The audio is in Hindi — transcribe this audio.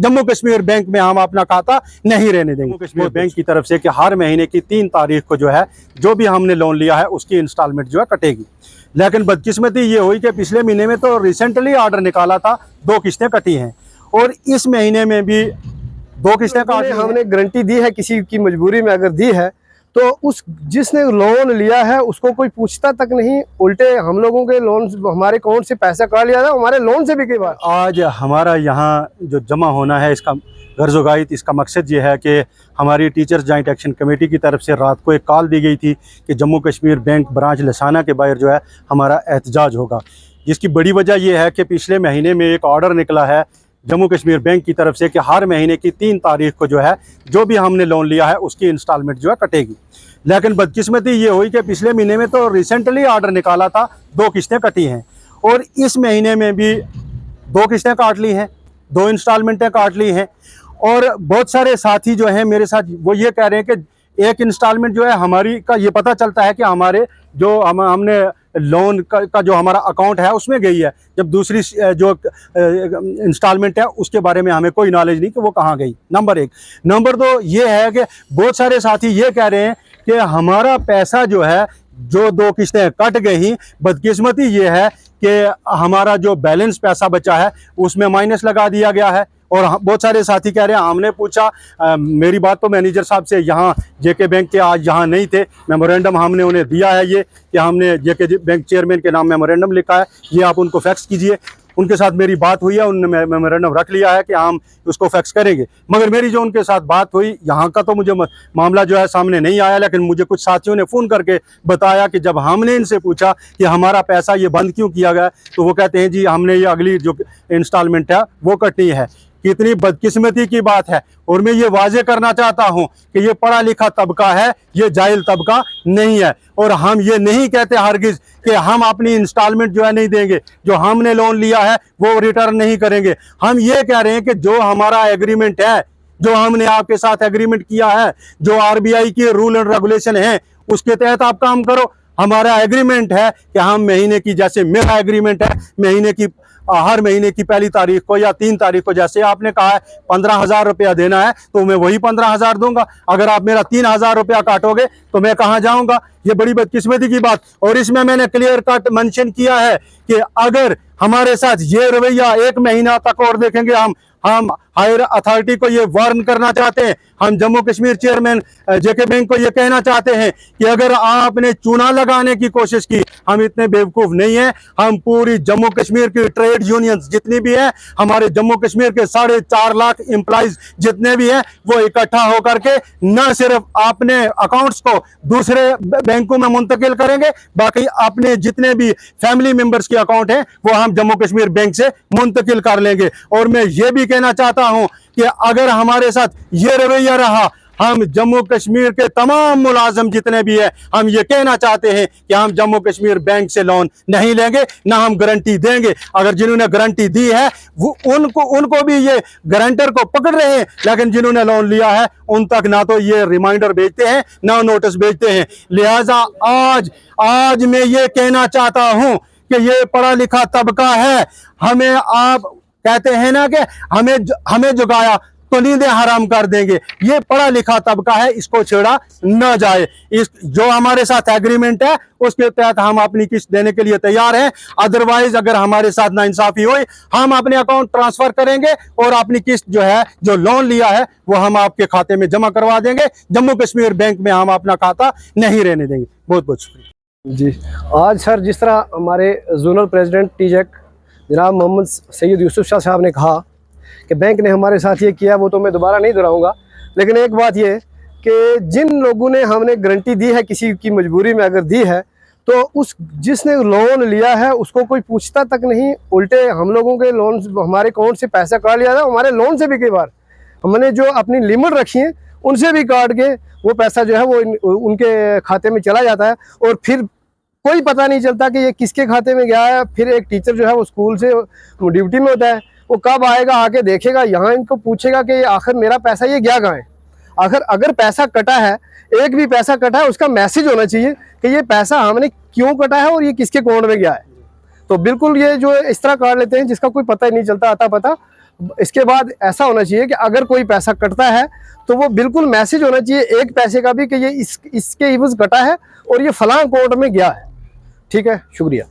जम्मू कश्मीर बैंक में हम अपना खाता नहीं रहने देंगे। जम्मू कश्मीर बैंक की तरफ से कि हर महीने की 3 तारीख को जो है जो भी हमने लोन लिया है उसकी इंस्टॉलमेंट जो है कटेगी। लेकिन बदकिस्मती ये हुई कि पिछले महीने में तो रिसेंटली ऑर्डर निकाला था, 2 किस्तें कटी हैं और इस महीने में भी 2 किस्तें काट ली। हमने गारंटी दी है, किसी की मजबूरी में अगर दी है तो उस जिसने लोन लिया है उसको कोई पूछता तक नहीं, उल्टे हम लोगों के लोन हमारे अकाउंट से पैसा काट लिया था, हमारे लोन से भी कई बार। आज हमारा यहाँ जो जमा होना है इसका गर्ज़-ओ-गायत, इसका मकसद ये है कि हमारी टीचर्स जॉइंट एक्शन कमेटी की तरफ से रात को एक कॉल दी गई थी कि जम्मू कश्मीर बैंक ब्रांच लसाना के बाहर जो है हमारा एहतजाज होगा। जिसकी बड़ी वजह यह है कि पिछले महीने में एक ऑर्डर निकला है जम्मू कश्मीर बैंक की तरफ से कि हर महीने की 3 तारीख को जो है जो भी हमने लोन लिया है उसकी इंस्टॉलमेंट जो है कटेगी। लेकिन बदकिस्मती ये हुई कि पिछले महीने में तो रिसेंटली ऑर्डर निकाला था, 2 किस्तें कटी हैं और इस महीने में भी 2 किस्तें काट ली हैं, 2 इंस्टॉलमेंटें काट ली हैं। और बहुत सारे साथी जो हैं मेरे साथ वो ये कह रहे हैं कि एक इंस्टॉलमेंट जो है हमारी का ये पता चलता है कि हमारे जो हमने लोन का जो हमारा अकाउंट है उसमें गई है, जब दूसरी जो इंस्टॉलमेंट है उसके बारे में हमें कोई नॉलेज नहीं कि वो कहाँ गई। नंबर 1। नंबर 2 ये है कि बहुत सारे साथी ये कह रहे हैं कि हमारा पैसा जो है जो 2 किस्तें कट गई, बदकिस्मती ये है कि हमारा जो बैलेंस पैसा बचा है उसमें माइनस लगा दिया गया है। और बहुत सारे साथी कह रहे हैं हमने पूछा, मेरी बात तो मैनेजर साहब से यहाँ जेके बैंक के आज यहाँ नहीं थे, मेमोरेंडम हमने उन्हें दिया है ये कि हमने जेके बैंक चेयरमैन के नाम मेमोरेंडम लिखा है, ये आप उनको फैक्स कीजिए। उनके साथ मेरी बात हुई है, उन्होंने मेमोरेंडम रख लिया है कि हम उसको फैक्स करेंगे। मगर मेरी जो उनके साथ बात हुई यहाँ का तो मुझे मामला जो है सामने नहीं आया, लेकिन मुझे कुछ साथियों ने फ़ोन करके बताया कि जब हमने इनसे पूछा कि हमारा पैसा ये बंद क्यों किया गया, तो वो कहते हैं जी हमने ये अगली जो इंस्टॉलमेंट है वो कटनी है। कितनी बदकिस्मती की बात है। और मैं ये वाजे करना चाहता हूं कि ये पढ़ा लिखा तबका है, ये जाहिल तबका नहीं है। और हम ये नहीं कहते हरगिज कि हम अपनी इंस्टॉलमेंट जो है नहीं देंगे, जो हमने लोन लिया है वो रिटर्न नहीं करेंगे। हम ये कह रहे हैं कि जो हमारा एग्रीमेंट है, जो हमने आपके साथ एग्रीमेंट किया है, जो आरबीआई की रूल एंड रेगुलेशन है उसके तहत आप काम करो। हमारा एग्रीमेंट है कि हम महीने की, जैसे मेरा एग्रीमेंट है महीने की, हर महीने की पहली तारीख को या 3 तारीख को, जैसे आपने कहा है 15,000 रुपया देना है तो मैं वही 15,000 दूंगा। अगर आप मेरा 3,000 रुपया काटोगे तो मैं कहाँ जाऊंगा? ये बड़ी बदकिस्मती की बात। और इसमें मैंने क्लियर कट मेंशन किया है कि अगर हमारे साथ ये रवैया 1 महीना तक और देखेंगे, हम हायर अथॉरिटी को ये वार्न करना चाहते हैं, हम जम्मू कश्मीर चेयरमैन जेके बैंक को ये कहना चाहते हैं कि अगर आपने चूना लगाने की कोशिश की, हम इतने बेवकूफ़ नहीं हैं। हम पूरी जम्मू कश्मीर की ट्रेड यूनियंस जितनी भी हैं, हमारे जम्मू कश्मीर के 4.5 लाख एम्प्लॉइज जितने भी हैं, वो इकट्ठा होकर के न सिर्फ अपने अकाउंट्स को दूसरे बैंकों में मुंतकिल करेंगे, बाकी अपने जितने भी फैमिली मेंबर्स के अकाउंट हैं वो हम जम्मू कश्मीर बैंक से मुंतकिल कर लेंगे। और मैं ये भी कहना चाहता हूं कि अगर हमारे साथ ये रवैया रहा, हम जम्मू कश्मीर के तमाम मुलाजिम जितने भी हैं, हम ये कहना चाहते हैं कि हम जम्मू कश्मीर बैंक से लोन नहीं लेंगे, ना हम गारंटी देंगे। अगर जिन्होंने गारंटी दी है वो उनको भी ये गारंटर को पकड़ रहे हैं, लेकिन जिन्होंने लोन लिया है उन तक ना तो ये रिमाइंडर भेजते हैं ना नोटिस भेजते हैं। लिहाजा आज मैं ये कहना चाहता हूं कि ये पढ़ा लिखा तबका है, हमें आप कहते हैं ना कि हमें जुगाया तो नींदें हराम कर देंगे। ये पढ़ा लिखा तबका है, इसको छेड़ा न जाए। इस जो हमारे साथ एग्रीमेंट है उसके तहत हम अपनी किस्त देने के लिए तैयार हैं। अदरवाइज अगर हमारे साथ नाइंसाफी हुई, हम अपने अकाउंट ट्रांसफर करेंगे और अपनी किस्त जो है, जो लोन लिया है, वो हम आपके खाते में जमा करवा देंगे। जम्मू कश्मीर बैंक में हम अपना खाता नहीं रहने देंगे। बहुत बहुत शुक्रिया जी। आज सर जिस तरह हमारे जोनल प्रेसिडेंट टीजेक जनाब मोहम्मद सैयद यूसुफ शाह साहब ने कहा कि बैंक ने हमारे साथ ये किया, वो तो मैं दोबारा नहीं दोहराऊंगा। लेकिन एक बात ये कि जिन लोगों ने हमने गारंटी दी है, किसी की मजबूरी में अगर दी है, तो उस जिसने लोन लिया है उसको कोई पूछता तक नहीं, उल्टे हम लोगों के लोन हमारे अकाउंट से पैसा काट लिया था, हमारे लोन से भी कई बार हमने जो अपनी लिमिट रखी है उनसे भी काट के वो पैसा जो है वो उनके खाते में चला जाता है। और फिर कोई पता नहीं चलता कि ये किसके खाते में गया है। फिर एक टीचर जो है वो स्कूल से ड्यूटी में होता है, वो कब आएगा, आके देखेगा, यहाँ इनको पूछेगा कि आखिर मेरा पैसा ये गया कहाँ है। आखिर अगर पैसा कटा है, एक भी पैसा कटा है, उसका मैसेज होना चाहिए कि ये पैसा हमने क्यों कटा है और ये किसके अकाउंट में गया है। तो बिल्कुल ये जो इस तरह काट लेते हैं जिसका कोई पता ही नहीं चलता, आता पता। इसके बाद ऐसा होना चाहिए कि अगर कोई पैसा कटता है तो वो बिल्कुल मैसेज होना चाहिए एक पैसे का भी कि ये इसके इवज कटा है और ये फलां कोर्ट में गया है। ठीक है, शुक्रिया।